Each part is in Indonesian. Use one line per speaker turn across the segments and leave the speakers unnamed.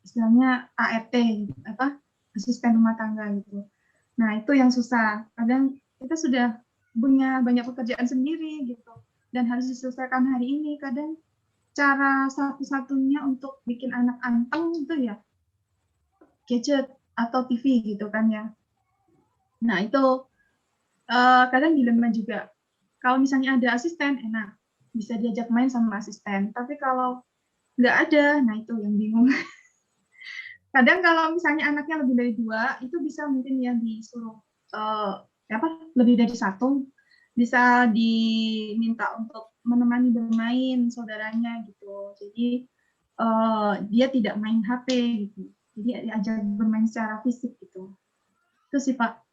istilahnya ART, apa, asisten rumah tangga gitu. Nah, itu yang susah. Kadang kita sudah punya banyak pekerjaan sendiri gitu, dan harus diselesaikan hari ini. Kadang cara satu-satunya untuk bikin anak anteng itu ya gadget atau TV gitu kan ya. Nah, itu kadang dilema juga. Kalau misalnya ada asisten, enak. Bisa diajak main sama asisten. Tapi kalau nggak ada, nah itu yang bingung. Kadang kalau misalnya anaknya lebih dari 2, itu bisa mungkin ya disuruh lebih dari 1, bisa diminta untuk menemani bermain saudaranya gitu. Jadi dia tidak main HP gitu. Jadi diajak bermain secara fisik gitu. Itu sih Pak.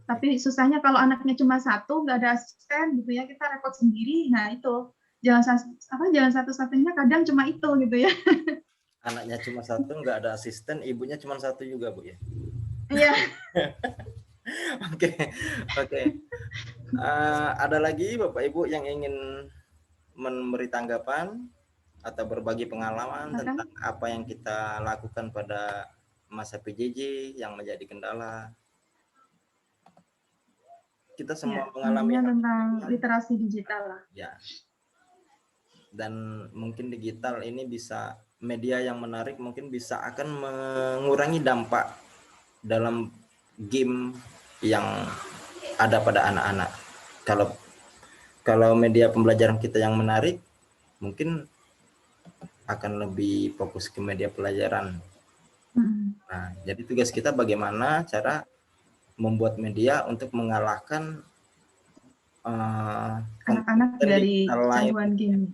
Tapi susahnya kalau anaknya cuma 1, nggak ada asisten gitu ya, kita repot sendiri. Nah itu jalan satu-satunya kadang cuma itu gitu ya.
Anaknya cuma 1, nggak ada asisten, ibunya cuma 1 juga Bu ya.
Iya.
Oke, oke. Ada lagi Bapak Ibu yang ingin memberi tanggapan atau berbagi pengalaman tentang apa yang kita lakukan pada masa PJJ yang menjadi kendala? Kita semua mengalami
tentang literasi digital lah.
Ya. Dan mungkin digital ini bisa media yang menarik, mungkin bisa akan mengurangi dampak dalam game yang ada pada anak-anak. Kalau media pembelajaran kita yang menarik, mungkin akan lebih fokus ke media pelajaran. Nah, jadi tugas kita bagaimana cara membuat media untuk mengalahkan
anak-anak dari kecanduan game.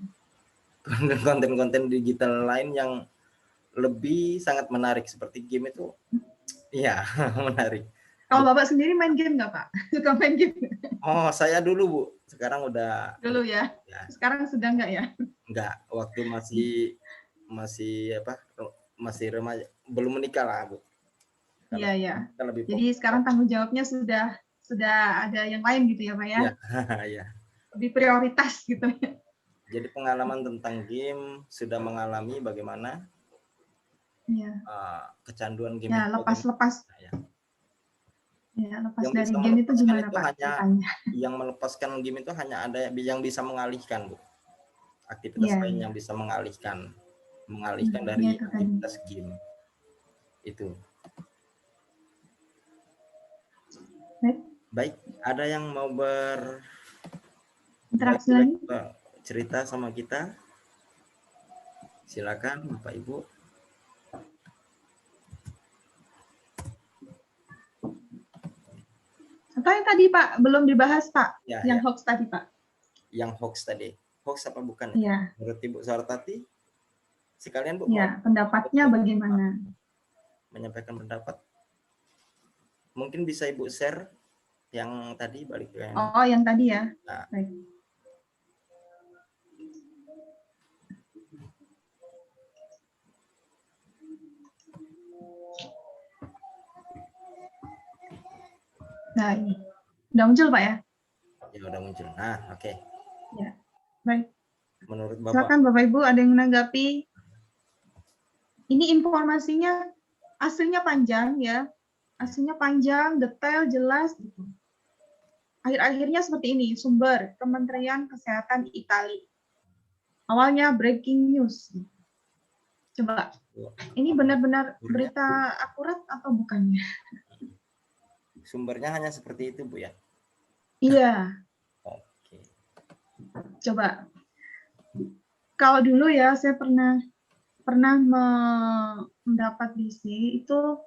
Konten-konten digital lain yang lebih sangat menarik seperti game itu. Iya, menarik.
Kalau Bapak sendiri main game nggak Pak? Suka main game?
Oh, saya dulu Bu. Sekarang udah.
Dulu ya. Sekarang sudah nggak ya?
Enggak, waktu masih remaja, belum menikah lah Bu.
Iya ya. Jadi sekarang tanggung jawabnya sudah ada yang lain gitu ya Pak ya?
Iya.
Lebih prioritas gitu ya.
Jadi pengalaman tentang game sudah mengalami bagaimana kecanduan game
ya,
itu.
Lepas. Ya, lepas
yang
dari
bisa
game itu gimana
itu
Pak?
Yang melepaskan game itu hanya ada yang bisa mengalihkan Bu. Aktivitas lain yang bisa mengalihkan dari aktivitas game itu. Baik, ada yang mau
interaksi lagi?
Cerita sama kita? Silakan Bapak Ibu.
Apa yang tadi Pak belum dibahas Pak? Yang hoax tadi Pak?
Yang hoax tadi. Hoax apa bukan?
Iya.
Menurut Ibu Sartati, sekalian Bu.
Ya, pendapatnya bagaimana?
Menyampaikan pendapat. Mungkin bisa Ibu share yang tadi balik ke yang.
Oh, yang tadi ya. Nah. Baik. Nah, ini. Udah muncul Pak ya?
Ya, udah muncul. Nah, oke.
Ya, baik.
Menurut Bapak.
Silakan Bapak Ibu ada yang menanggapi. Ini informasinya aslinya panjang ya. Aslinya panjang, detail, jelas gitu. Akhir-akhirnya seperti ini, sumber Kementerian Kesehatan Italia. Awalnya breaking news. Coba, ini benar-benar berita akurat atau bukannya?
Sumbernya hanya seperti itu, Bu ya?
Iya.
Oke.
Coba. Kalau dulu ya, saya pernah mendapat visi itu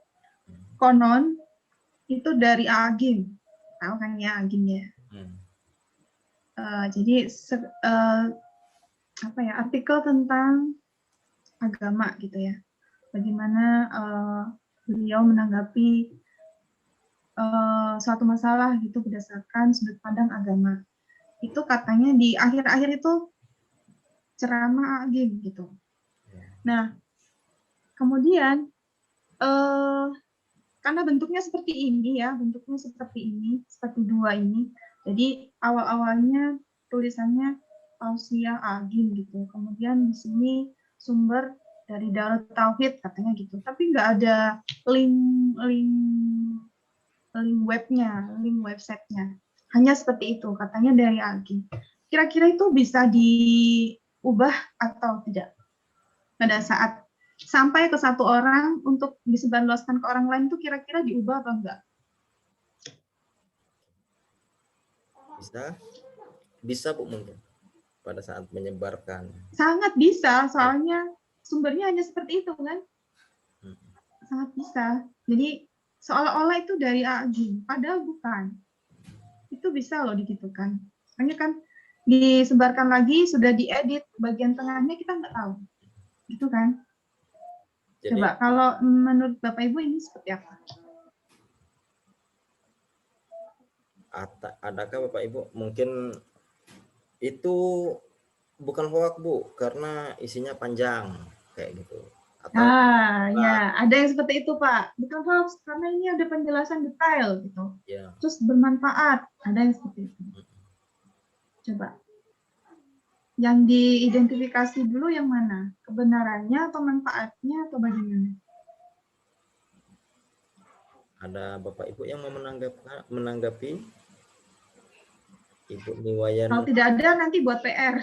konon itu dari Agim. Tahu kan ya Agim ya? Jadi artikel tentang agama gitu ya. Bagaimana beliau menanggapi suatu masalah gitu berdasarkan sudut pandang agama. Itu katanya di akhir-akhir itu ceramah Agim gitu. Nah, kemudian karena bentuknya seperti ini ya, seperti 2 ini. Jadi awal-awalnya tulisannya tausiah Agim gitu. Kemudian di sini sumber dari Darut Tauhid katanya gitu. Tapi nggak ada link link link webnya, link websitenya. Hanya seperti itu katanya dari Agi. Kira-kira itu bisa diubah atau tidak pada saat sampai ke satu orang untuk disebarluaskan ke orang lain itu kira-kira diubah apa enggak?
Bisa Bu mungkin pada saat menyebarkan.
Sangat bisa, soalnya sumbernya hanya seperti itu kan. Sangat bisa. Jadi seolah-olah itu dari Agi, padahal bukan. Itu bisa loh digitukan. Hanya kan disebarkan lagi, sudah diedit, bagian tengahnya kita nggak tahu. Gitu kan.
Jadi,
Coba kalau menurut Bapak Ibu ini seperti apa?
adakah Bapak Ibu mungkin itu bukan hoax Bu karena isinya panjang kayak gitu, atau
Ya, ada yang seperti itu Pak. Bukan hoax, karena ini ada penjelasan detail gitu.
ya
Terus bermanfaat, ada yang seperti itu. Coba. Yang diidentifikasi dulu yang mana? Kebenarannya atau manfaatnya atau bagaimana?
ada Bapak Ibu yang mau menanggapi Ibu Niwayan?
Kalau tidak ada nanti buat PR.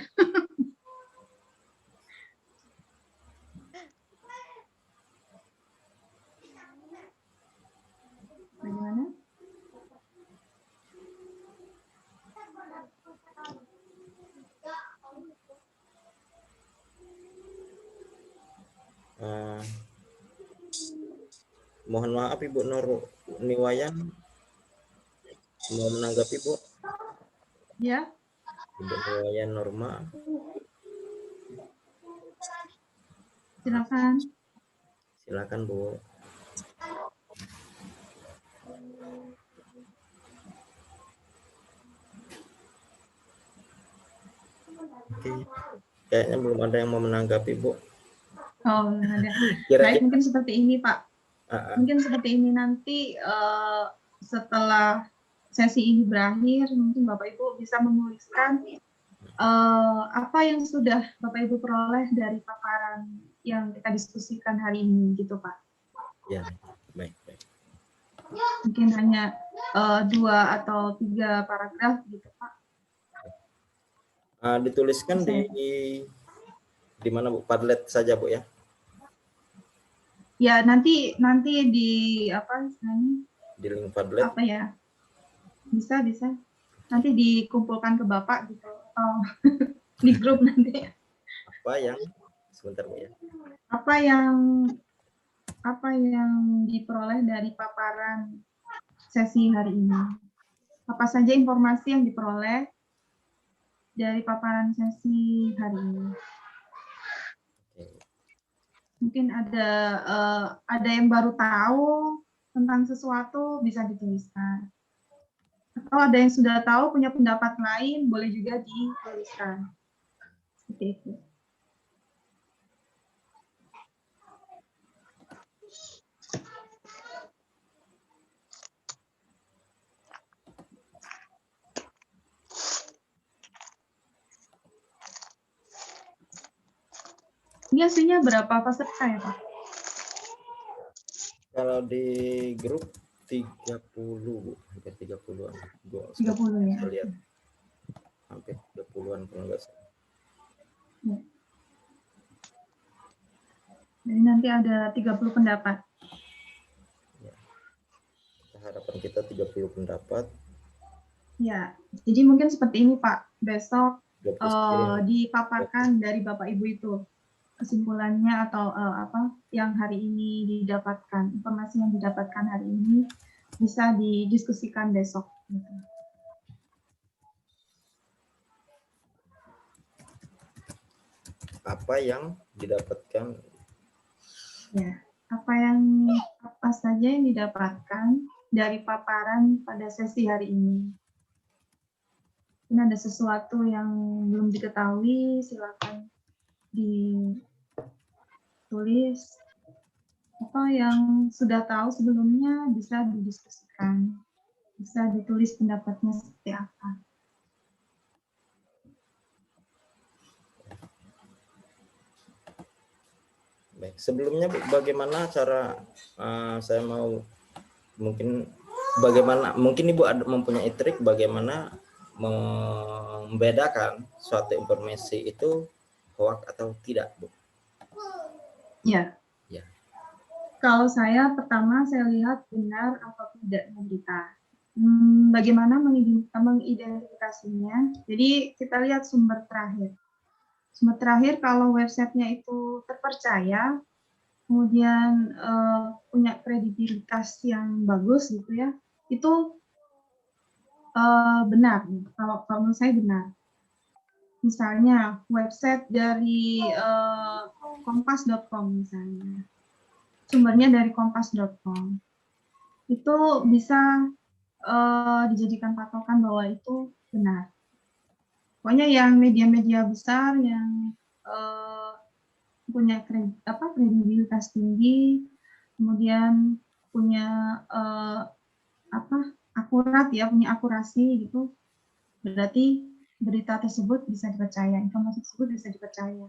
Bagaimana?
Mohon maaf Ibu Nur Niwayan mau menanggapi Bu?
Ya.
Ibu Niwayan Norma.
Silakan.
Silakan Bu. Oke. Kayaknya belum ada yang mau menanggapi Bu.
Oh, belum ada.
Kira-kira
Baik, mungkin seperti ini Pak. Mungkin seperti ini nanti setelah sesi ini berakhir, mungkin Bapak Ibu bisa menuliskan apa yang sudah Bapak Ibu peroleh dari paparan yang kita diskusikan hari ini, gitu Pak.
Ya, baik.
Mungkin hanya 2 atau 3 paragraf gitu Pak.
Dituliskan di mana Bu? Padlet saja Bu ya?
Ya, nanti di apa istilahnya?
Di link Padlet.
Apa ya? Bisa. Nanti dikumpulkan ke Bapak gitu atau di grup nanti.
Apa yang sebentar Bu ya?
Apa yang diperoleh dari paparan sesi hari ini? Apa saja informasi yang diperoleh dari paparan sesi hari ini? Mungkin ada yang baru tahu tentang sesuatu, bisa dituliskan. Atau ada yang sudah tahu punya pendapat lain, boleh juga dituliskan. Seperti itu. Ini aslinya berapa peserta ya Pak?
Kalau di grup 30 Bu, hampir 30-an.
30 ya.
Lihat. Hampir 30-an kalau enggak salah.
Ya. Jadi nanti ada 30 pendapat.
Ya. Harapan kita 30 pendapat.
Ya, jadi mungkin seperti ini Pak. Besok dipaparkan dari Bapak Ibu itu kesimpulannya atau apa yang hari ini didapatkan, informasi yang didapatkan hari ini bisa didiskusikan besok.
Apa yang didapatkan?
Ya, apa saja yang didapatkan dari paparan pada sesi hari ini. Ini ada sesuatu yang belum diketahui, silakan ditulis, atau yang sudah tahu sebelumnya bisa didiskusikan, bisa ditulis pendapatnya seperti apa.
Baik. Sebelumnya Bu, bagaimana cara saya mau mungkin mungkin Ibu ada mempunyai trik bagaimana membedakan suatu informasi itu hoax atau tidak, Bu?
Ya.
Ya.
Kalau saya pertama saya lihat benar atau tidaknya berita. Bagaimana mengidentifikasinya? Jadi kita lihat sumber terakhir. Sumber terakhir kalau websitenya itu terpercaya, kemudian punya kredibilitas yang bagus gitu ya, itu benar. Kalau menurut saya benar. Misalnya website dari kompas.com misalnya, sumbernya dari kompas.com, itu bisa dijadikan patokan bahwa itu benar. Pokoknya yang media-media besar yang punya kredibilitas tinggi, kemudian punya akurat ya, punya akurasi gitu, berarti berita tersebut bisa dipercaya, informasi tersebut bisa dipercaya.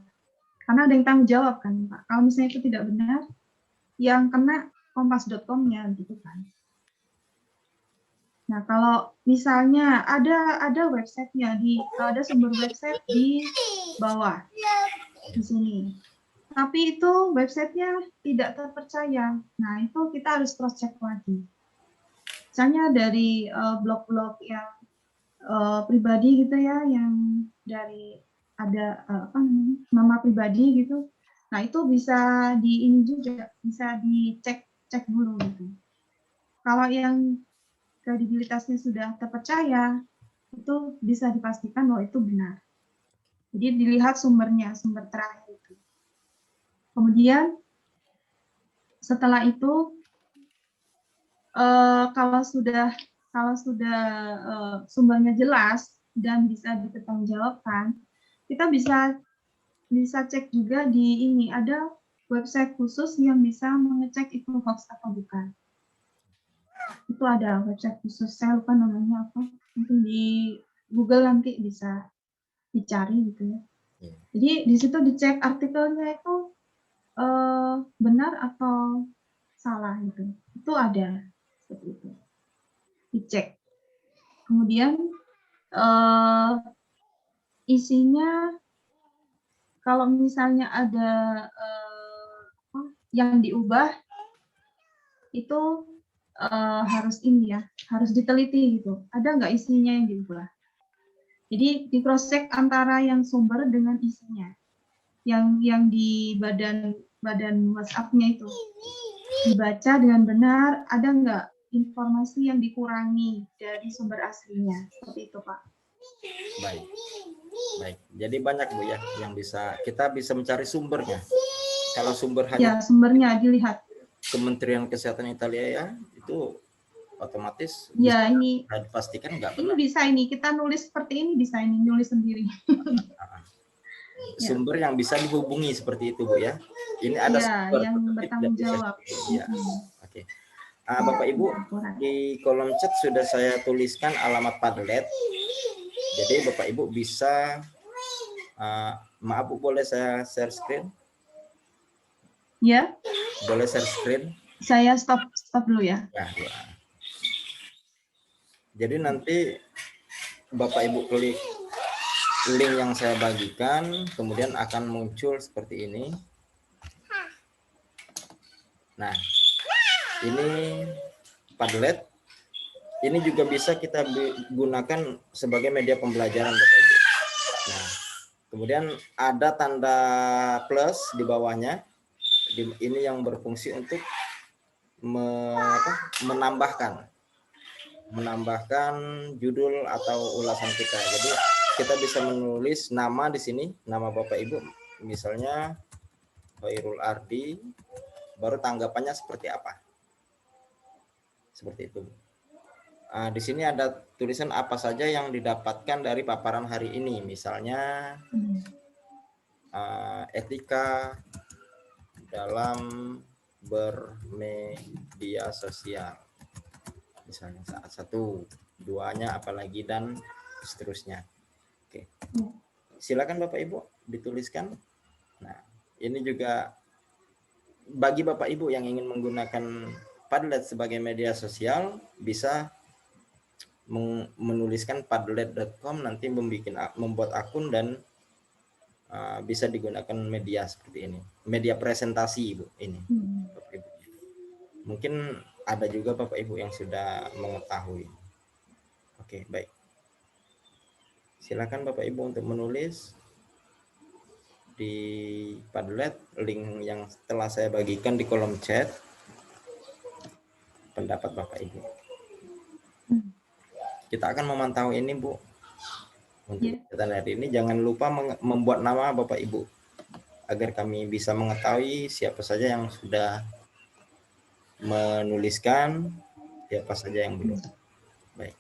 Karena ada yang tanggung jawab kan, Pak. Kalau misalnya itu tidak benar, yang kena kompas.com-nya gitu kan. Nah, kalau misalnya ada websitenya ada sumber website di bawah di sini, tapi itu websitenya tidak terpercaya. Nah, itu kita harus cross check lagi. Misalnya dari blog-blog yang pribadi gitu ya, yang dari ada nama pribadi gitu. Nah, itu bisa ini juga bisa dicek dulu gitu. Kalau yang kredibilitasnya sudah terpercaya, itu bisa dipastikan bahwa itu benar. Jadi dilihat sumbernya, sumber terakhir itu. Kemudian setelah itu kalau sudah sumbernya jelas dan bisa dipertanggungjawabkan, kita bisa cek juga di ini, ada website khusus yang bisa mengecek itu hoax atau bukan. Itu ada website khusus, saya lupa namanya apa, mungkin di Google nanti bisa dicari gitu ya. Jadi di situ dicek artikelnya itu benar atau salah gitu. Itu ada seperti itu. Dicek. Kemudian isinya kalau misalnya ada yang diubah itu harus ini ya, harus diteliti gitu. Ada nggak isinya yang diubah? Jadi di cross check antara yang sumber dengan isinya. Yang di badan WhatsApp-nya itu dibaca dengan benar, ada nggak informasi yang dikurangi dari sumber aslinya, seperti itu Pak.
Baik, baik. Jadi banyak Bu ya yang kita bisa mencari sumbernya. Kalau sumber hanya
sumbernya dilihat.
Kementerian Kesehatan Italia ya itu otomatis
ya ini
dipastikan nggak
benar. Ini bisa kita nulis seperti ini, bisa nulis sendiri.
Sumber yang bisa dihubungi seperti itu Bu ya. Ini ada sumber
yang bertanggung jawab.
Ya. Oke. Bapak Ibu, di kolom chat sudah saya tuliskan alamat Padlet. Jadi Bapak Ibu bisa maaf Bu, boleh saya share screen?
Ya.
Boleh share screen?
Saya stop dulu ya.
Ya. Jadi nanti Bapak Ibu klik link yang saya bagikan, kemudian akan muncul seperti ini. Nah, ini Padlet. Ini juga bisa kita gunakan sebagai media pembelajaran, Bapak Ibu. Nah, kemudian ada tanda plus di bawahnya. Ini yang berfungsi untuk menambahkan judul atau ulasan kita. Jadi kita bisa menulis nama di sini, nama Bapak Ibu, misalnya Khairul Ardi, baru tanggapannya seperti apa. Seperti itu. Di sini ada tulisan apa saja yang didapatkan dari paparan hari ini, misalnya etika dalam bermedia sosial, misalnya saat 1, 2-nya apalagi, dan seterusnya. Oke, silakan Bapak Ibu dituliskan. Nah, ini juga bagi Bapak Ibu yang ingin menggunakan Padlet sebagai media sosial, bisa menuliskan padlet.com, nanti membuat akun dan bisa digunakan media seperti ini, media presentasi Ibu ini. Bapak Ibu. Mungkin ada juga Bapak Ibu yang sudah mengetahui. Oke, baik. Silakan Bapak Ibu untuk menulis di Padlet, link yang telah saya bagikan di kolom chat, pendapat Bapak Ibu. Kita akan memantau ini Bu. Untuk kegiatan hari ini jangan lupa membuat nama Bapak Ibu agar kami bisa mengetahui siapa saja yang sudah menuliskan, siapa saja yang belum. Baik.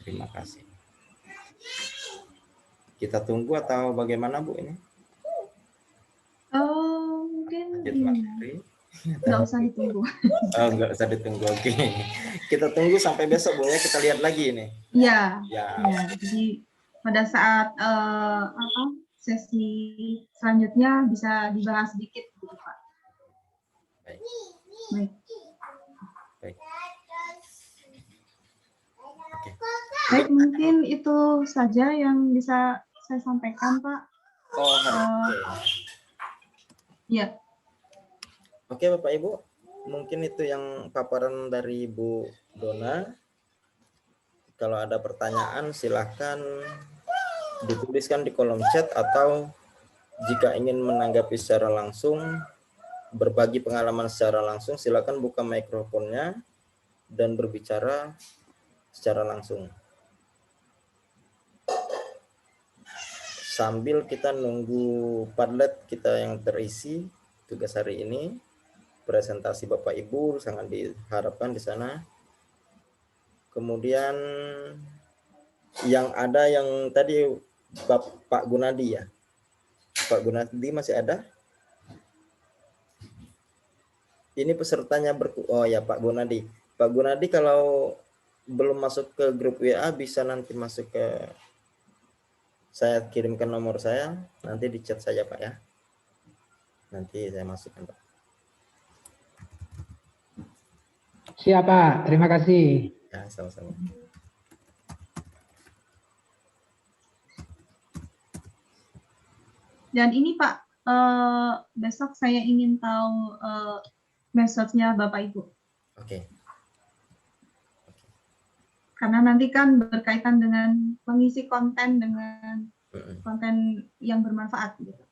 Terima kasih. Kita tunggu atau bagaimana Bu ini?
Mungkin
nggak
usah ditunggu.
Oh, nggak usah ditunggu. Oke. Kita tunggu sampai besok Bu ya, kita lihat lagi ini.
Iya. Ya. Jadi pada saat sesi selanjutnya bisa dibahas sedikit gitu Pak.
Baik.
Baik.
Oke.
Baik, mungkin itu saja yang bisa saya sampaikan Pak. Ya.
Oke Bapak Ibu, mungkin itu yang paparan dari Bu Dona. Kalau ada pertanyaan silahkan dituliskan di kolom chat, atau jika ingin menanggapi secara langsung, berbagi pengalaman secara langsung, silakan buka mikrofonnya dan berbicara secara langsung. Sambil kita nunggu Padlet kita yang terisi tugas hari ini, presentasi Bapak Ibu sangat diharapkan di sana. Kemudian yang ada yang tadi Pak Gunadi ya. Pak Gunadi masih ada? Ini pesertanya oh ya Pak Gunadi. Pak Gunadi kalau belum masuk ke grup WA bisa nanti masuk ke, saya kirimkan nomor saya, nanti di chat saja Pak ya. Nanti saya masukkan Pak.
Siap Pak, terima kasih.
Ya, sama-sama.
Dan ini Pak, besok saya ingin tahu message-nya Bapak Ibu.
Oke.
Karena nanti kan berkaitan dengan mengisi konten dengan konten yang bermanfaat gitu.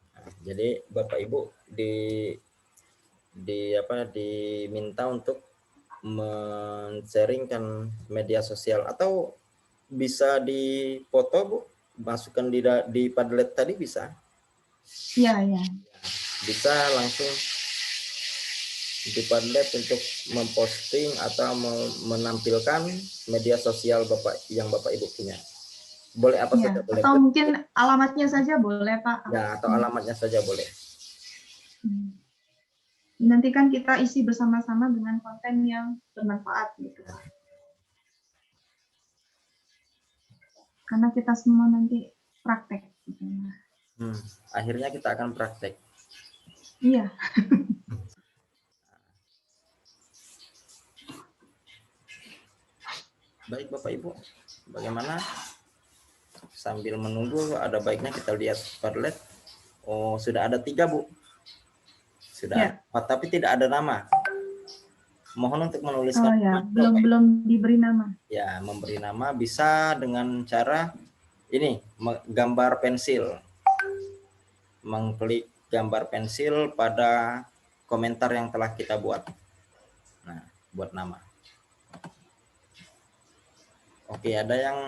Jadi Bapak Ibu diminta untuk men-sharingkan media sosial, atau bisa dipoto Bu, masukkan di Padlet tadi bisa?
Iya, ya.
Bisa langsung di Padlet untuk memposting atau menampilkan media sosial Bapak yang Bapak Ibu punya. Boleh apa saja boleh.
Atau mungkin alamatnya saja boleh Pak.
Ya, atau alamatnya saja boleh.
Nanti kan kita isi bersama-sama dengan konten yang bermanfaat gitu. Karena kita semua nanti praktek. Gitu.
Akhirnya kita akan praktek.
Iya.
Baik Bapak Ibu, bagaimana? Sambil menunggu, ada baiknya kita lihat Padlet. Oh, sudah ada 3 Bu. Sudah ada, tapi tidak ada nama. Mohon untuk menuliskan.
Oh ya, belum diberi nama.
Ya, memberi nama bisa dengan cara ini, gambar pensil. Mengklik gambar pensil pada komentar yang telah kita buat. Nah, buat nama. Oke, ada yang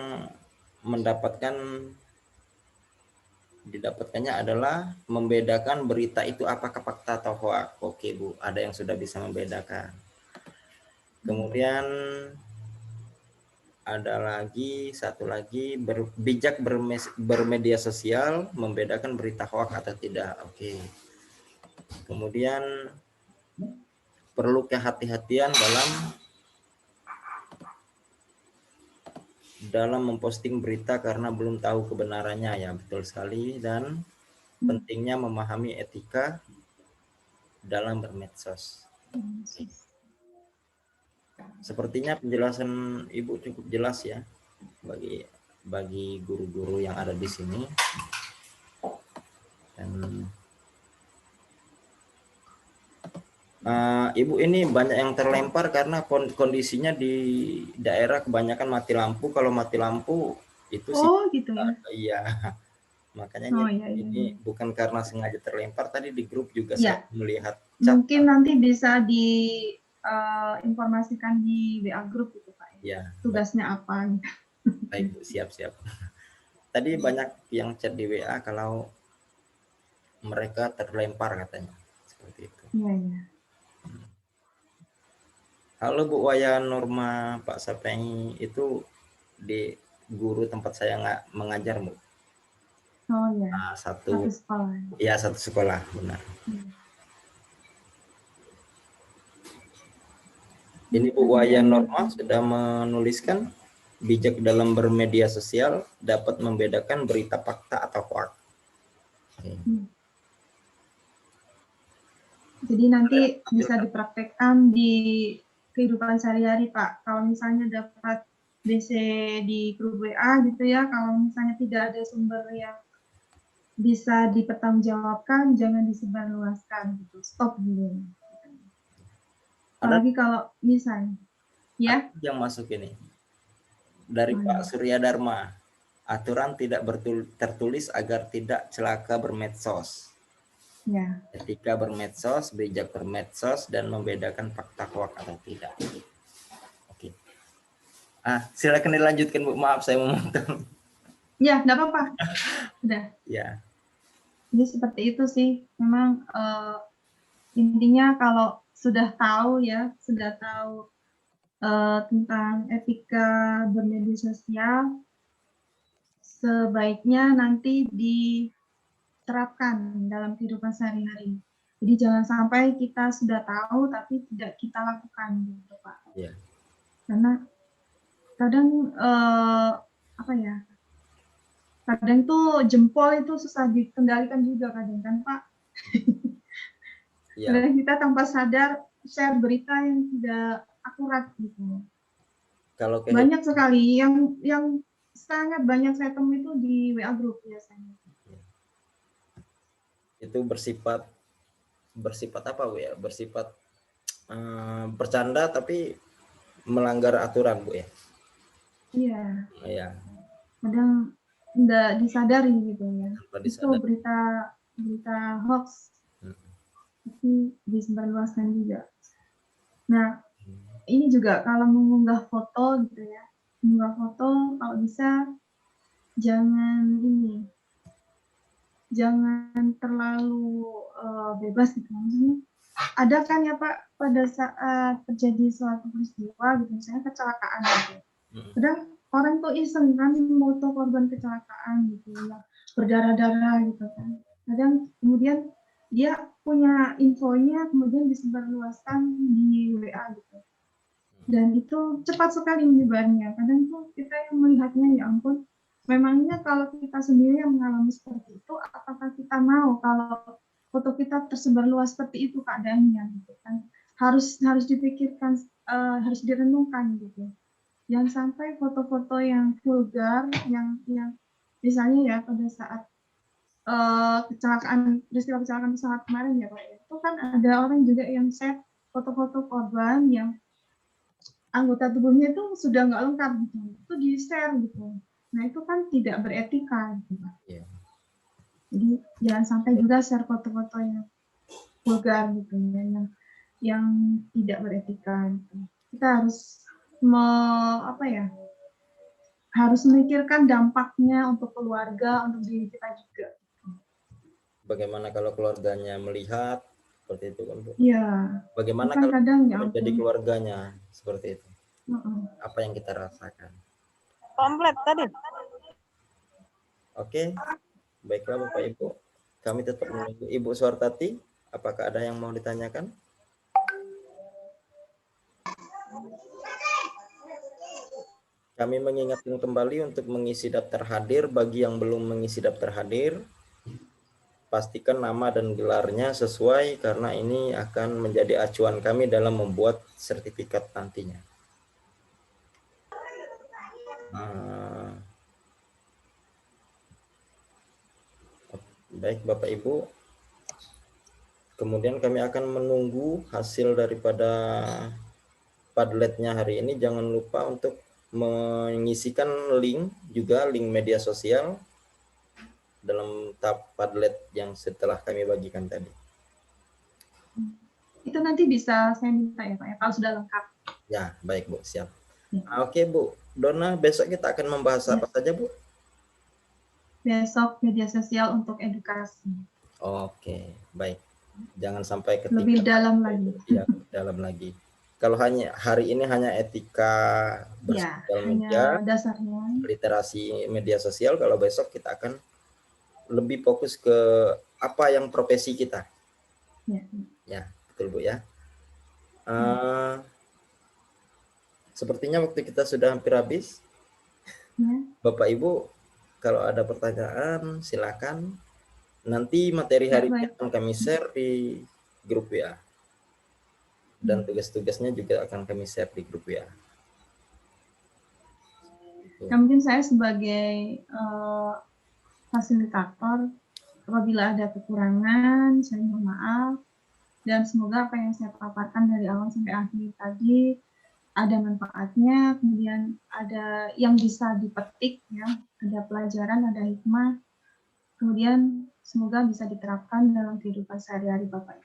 didapatkannya adalah membedakan berita itu apakah fakta atau hoax. Oke Bu, ada yang sudah bisa membedakan. Kemudian ada lagi satu lagi, bijak bermedia sosial, membedakan berita hoax atau tidak. Oke. Kemudian perlu kehati-hatian dalam memposting berita karena belum tahu kebenarannya, ya betul sekali. Dan pentingnya memahami etika dalam bermedsos. Sepertinya penjelasan Ibu cukup jelas ya bagi guru-guru yang ada di sini. Dan Ibu ini banyak yang terlempar karena kondisinya di daerah kebanyakan mati lampu. Kalau mati lampu itu sih
gitu ya.
Iya. Makanya ini
iya.
bukan karena sengaja terlempar, tadi di grup juga
Ya.
saya melihat
Mungkin nanti bisa diinformasikan di WA grup gitu Pak.
Ya.
Tugasnya apa?
Baik Bu, siap-siap. Tadi banyak yang chat di WA kalau mereka terlempar katanya. Seperti itu.
Iya.
Halo Bu Wayan Norma, Pak Sapeng, itu di guru tempat saya nggak mengajar Bu.
Oh ya.
Satu sekolah. Iya, satu sekolah, benar. Ini Bu Wayan Norma sudah menuliskan bijak dalam bermedia sosial dapat membedakan berita fakta atau hoax.
Jadi nanti bisa dipraktekkan di kehidupan sehari-hari Pak. Kalau misalnya dapat DC di grup WA gitu ya, kalau misalnya tidak ada sumber yang bisa dipertanggungjawabkan, jangan disebarluaskan gitu. Stop dulu. Apalagi kalau misalnya ya
yang masuk ini dari Pak Surya Dharma, aturan tidak tertulis agar tidak celaka bermedsos.
Ya.
Ketika bermedsos, bijak bermedsos dan membedakan fakta hoax atau tidak. Oke. Silakan dilanjutkan Bu. Maaf saya memotong.
Ya, enggak apa-apa. Udah.
Ya.
Jadi seperti itu sih. Memang intinya kalau sudah tahu tentang etika bermedia sosial, sebaiknya nanti diterapkan dalam kehidupan sehari-hari. Jadi jangan sampai kita sudah tahu tapi tidak kita lakukan, gitu Pak.
Ya.
Karena kadang kadang tuh jempol itu susah dikendalikan juga kadang kan Pak.
Ya.
Kadang kita tanpa sadar share berita yang tidak akurat gitu.
Kalau
banyak sekali yang sangat banyak saya temui itu di WA group biasanya.
Itu bersifat apa Bu ya? Bersifat bercanda tapi melanggar aturan Bu ya?
Iya.
Iya.
Kadang nggak disadari gitu ya. Itu berita hoax. Tapi disebarluaskan juga. Nah, ini juga kalau mengunggah foto gitu ya. Mengunggah foto kalau bisa jangan terlalu bebas gitu. Maksudnya ada kan ya Pak pada saat terjadi suatu peristiwa gitu, misalnya kecelakaan gitu. Kadang orang tuh iseng kan foto korban kecelakaan gitu ya, berdarah-darah gitu kan. Kadang kemudian dia punya infonya kemudian disebarluaskan di WA gitu. Dan itu cepat sekali menyebarnya. Kadang tuh kita yang melihatnya ya ampun, memangnya kalau kita sendiri yang mengalami seperti itu, apakah kita mau kalau foto kita tersebar luas seperti itu keadaannya gitu kan? Harus dipikirkan, harus direnungkan gitu. Jangan sampai foto-foto yang vulgar, yang misalnya ya pada saat peristiwa kecelakaan pesawat kemarin ya Pak, itu kan ada orang juga yang share foto-foto korban yang anggota tubuhnya itu sudah nggak lengkap gitu, itu di share gitu. Nah itu kan tidak beretika gitu Pak.
Yeah.
Jadi jangan sampai juga share foto-foto yang vulgar gitu ya, yang tidak beretika gitu. Kita harus harus memikirkan dampaknya untuk keluarga, untuk diri kita juga.
Bagaimana kalau keluarganya melihat seperti itu kan Bu?
Iya.
Bagaimana
kalau
menjadi keluarganya seperti itu? Apa yang kita rasakan?
Komplit tadi.
Oke, baiklah Bapak Ibu. Kami tetap menunggu Ibu Suartati. Apakah ada yang mau ditanyakan? Kami mengingatkan kembali untuk mengisi daftar hadir bagi yang belum mengisi daftar hadir. pastikan nama dan gelarnya sesuai karena ini akan menjadi acuan kami dalam membuat sertifikat nantinya. Baik Bapak Ibu, kemudian kami akan menunggu hasil daripada Padletnya hari ini. Jangan lupa untuk mengisikan link juga, link media sosial dalam tab Padlet yang setelah kami bagikan tadi.
Itu nanti bisa saya minta ya Pak ya, kalau sudah lengkap.
Ya, baik Bu, siap.
Ya.
Oke Bu, Donna, besok kita akan membahas apa saja Bu?
Besok media sosial untuk edukasi.
Oke, baik. Jangan sampai ketika
Lebih dalam lagi.
Ya, dalam lagi. Kalau hanya hari ini hanya etika
Ya,
bersosial
hanya
media,
dasarnya.
literasi media sosial. Kalau besok kita akan lebih fokus ke apa yang profesi kita.
Ya,
Ya, betul Bu ya. Sepertinya waktu kita sudah hampir habis.
ya.
Bapak Ibu, kalau ada pertanyaan silakan. Nanti materi hari ini akan kami share di grup WA. Dan tugas-tugasnya juga akan kami share di grup WA.
Ya, mungkin saya sebagai fasilitator, apabila ada kekurangan, saya mohon maaf. Dan semoga apa yang saya paparkan dari awal sampai akhir tadi ada manfaatnya, kemudian ada yang bisa dipetik, ya, ada pelajaran, ada hikmah, kemudian semoga bisa diterapkan dalam kehidupan sehari-hari Bapak.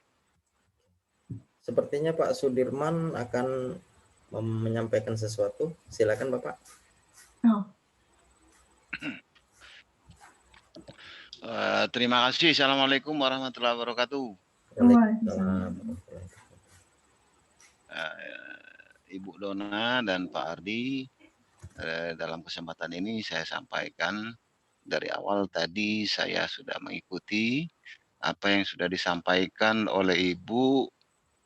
Sepertinya Pak Sudirman akan menyampaikan sesuatu. Silakan Bapak.
Terima kasih. Assalamualaikum warahmatullahi wabarakatuh.
Waalaikumsalam.
Ibu Donna dan Pak Ardi, dalam kesempatan ini saya sampaikan dari awal tadi saya sudah mengikuti apa yang sudah disampaikan oleh Ibu.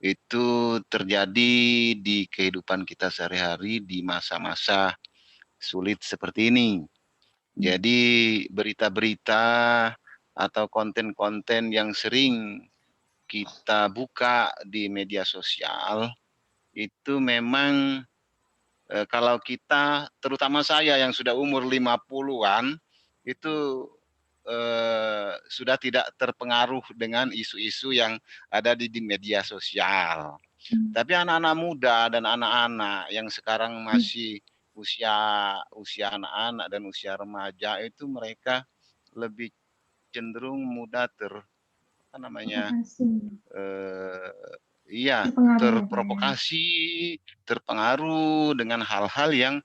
Itu terjadi di kehidupan kita sehari-hari di masa-masa sulit seperti ini. Jadi berita-berita atau konten-konten yang sering kita buka di media sosial itu memang kalau kita, terutama saya yang sudah umur 50-an, itu sudah tidak terpengaruh dengan isu-isu yang ada di media sosial. Tapi anak-anak muda dan anak-anak yang sekarang masih usia anak-anak dan usia remaja itu mereka lebih cenderung mudah terprovokasi, terpengaruh dengan hal-hal yang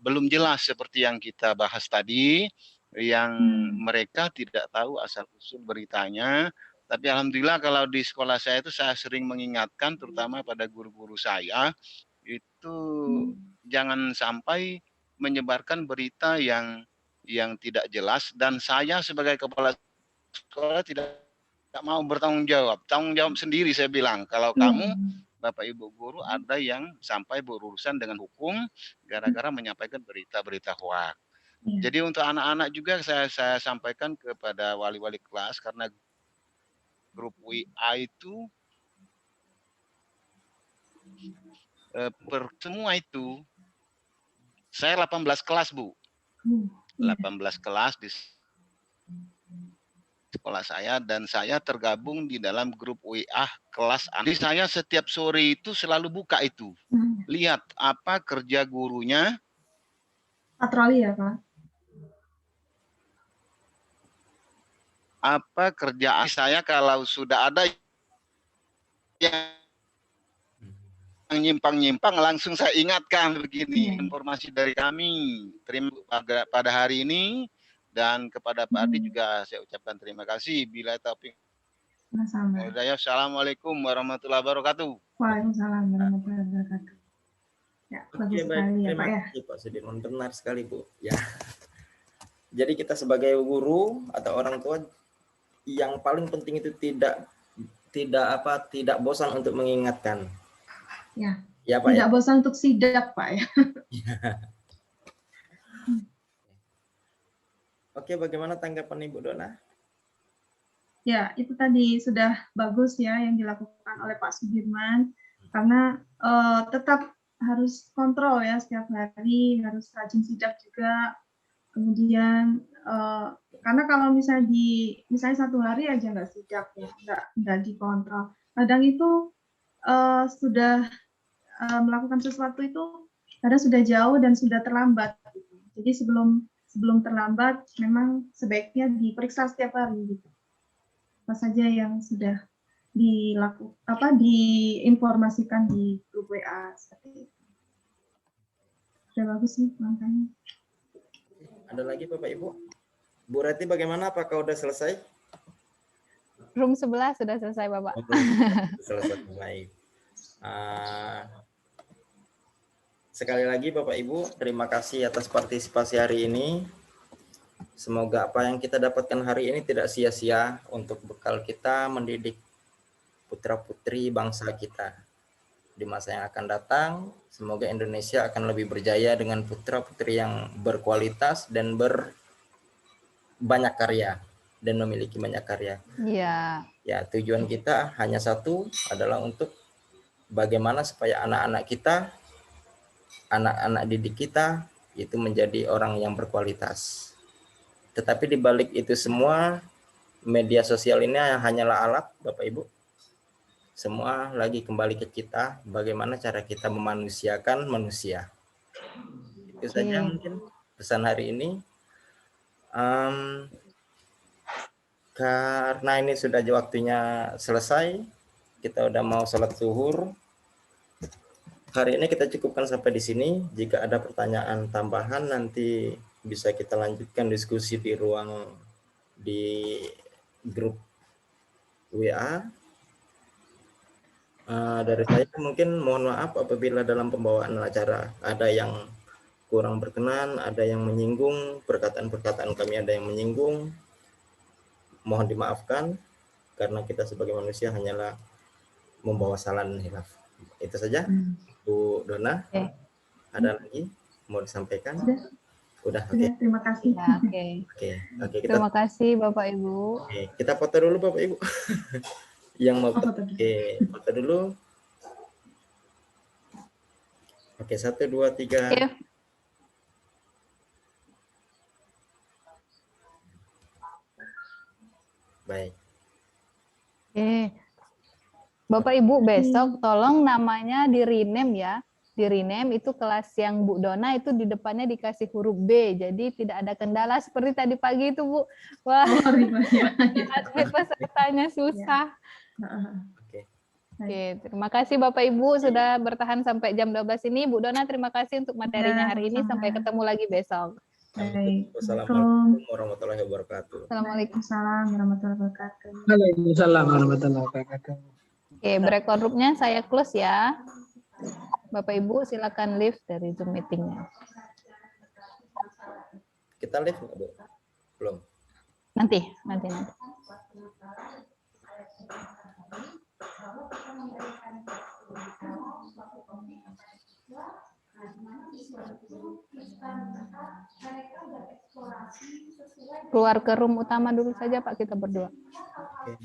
belum jelas seperti yang kita bahas tadi, yang mereka tidak tahu asal-usul beritanya. Tapi alhamdulillah kalau di sekolah saya itu saya sering mengingatkan terutama pada guru-guru saya itu jangan sampai menyebarkan berita yang tidak jelas, dan saya sebagai kepala sekolah tidak mau bertanggung jawab. Tanggung jawab sendiri saya bilang. Kalau kamu Bapak Ibu guru ada yang sampai berurusan dengan hukum gara-gara menyampaikan berita-berita hoax. Jadi untuk anak-anak juga saya sampaikan kepada wali-wali kelas, karena grup WA itu semua itu saya 18 kelas Bu. 18 kelas di sekolah saya, dan saya tergabung di dalam grup WA kelas. Jadi saya setiap sore itu selalu buka itu. Lihat apa kerja gurunya.
Patroli ya Pak?
Apa kerjaan saya kalau sudah ada yang nyimpang-nyimpang langsung saya ingatkan begini. Informasi dari kami terima pada hari ini, dan kepada Pak Ardi juga saya ucapkan terima kasih. Bila taufik. Assalamualaikum warahmatullahi wabarakatuh.
Waalaikumsalam warahmatullahi wabarakatuh. Ya, bagus sekali ya Pak ya.
Pak Sudirman, benar sekali Bu. Ya. Jadi kita sebagai guru atau orang tua yang paling penting itu tidak bosan untuk mengingatkan.
Ya Pak. Tidak bosan untuk sidak Pak ya.
Oke, bagaimana tanggapan Ibu Donna?
Ya, itu tadi sudah bagus ya yang dilakukan oleh Pak Sudirman, karena tetap harus kontrol ya setiap hari, harus rajin sidak juga. Kemudian karena kalau misalnya satu hari aja nggak sidak ya, nggak dikontrol. Kadang itu sudah melakukan sesuatu itu kadang sudah jauh dan sudah terlambat. Jadi sebelum terlambat, memang sebaiknya diperiksa setiap hari gitu. Apa saja yang sudah diinformasikan di grup WA seperti itu. Sudah bagus nih langkahnya.
Ada lagi Bapak Ibu? Bu Reti bagaimana? Apakah sudah selesai?
Room 11 sudah selesai, Bapak.
Selesai, baik. Sekali lagi Bapak Ibu, terima kasih atas partisipasi hari ini. Semoga apa yang kita dapatkan hari ini tidak sia-sia untuk bekal kita mendidik putra-putri bangsa kita. Di masa yang akan datang, semoga Indonesia akan lebih berjaya dengan putra-putri yang berkualitas dan banyak karya dan memiliki banyak karya.
Iya.
Ya, tujuan kita hanya satu, adalah untuk bagaimana supaya anak-anak kita, anak-anak didik kita itu menjadi orang yang berkualitas. Tetapi di balik itu semua, media sosial ini hanyalah alat, Bapak Ibu. Semua lagi kembali ke kita, bagaimana cara kita memanusiakan manusia. Itu saja mungkin pesan hari ini. Karena ini sudah waktunya selesai, kita udah mau sholat zuhur. Hari ini kita cukupkan sampai di sini. Jika ada pertanyaan tambahan, nanti bisa kita lanjutkan diskusi di grup WA. Dari saya mungkin mohon maaf apabila dalam pembawaan acara ada yang kurang berkenan, ada yang menyinggung, perkataan-perkataan kami ada yang menyinggung. Mohon dimaafkan, karena kita sebagai manusia hanyalah membawa salah dan hilaf. Itu saja, Bu Dona. Ada lagi mau disampaikan? Udah, oke.
Terima kasih.
Ya,
Oke,
terima kasih Bapak Ibu.
Oke, kita foto dulu Bapak Ibu. Yang mau foto. Oke, foto dulu. Oke, 1, 2, 3.
Oke.
Baik.
Bapak Ibu besok tolong namanya di rename ya. Di rename itu kelas yang Bu Dona itu di depannya dikasih huruf B. Jadi tidak ada kendala seperti tadi pagi itu Bu. Wah, pesertanya susah. Oke, terima kasih Bapak Ibu sudah bertahan sampai jam 12 ini. Bu Dona terima kasih untuk materinya hari ini. Sampai ketemu lagi besok.
Assalamualaikum warahmatullahi wabarakatuh.
Assalamualaikum.
Warahmatullahi wabarakatuh.
Waalaikumsalam warahmatullahi wabarakatuh.
Oke, breakout room-nya saya close ya. Bapak Ibu silakan leave dari Zoom meeting-nya.
Kita live nggak, Bu? Belum.
Nanti. Keluar ke room utama dulu saja Pak, kita berdua.
Oke.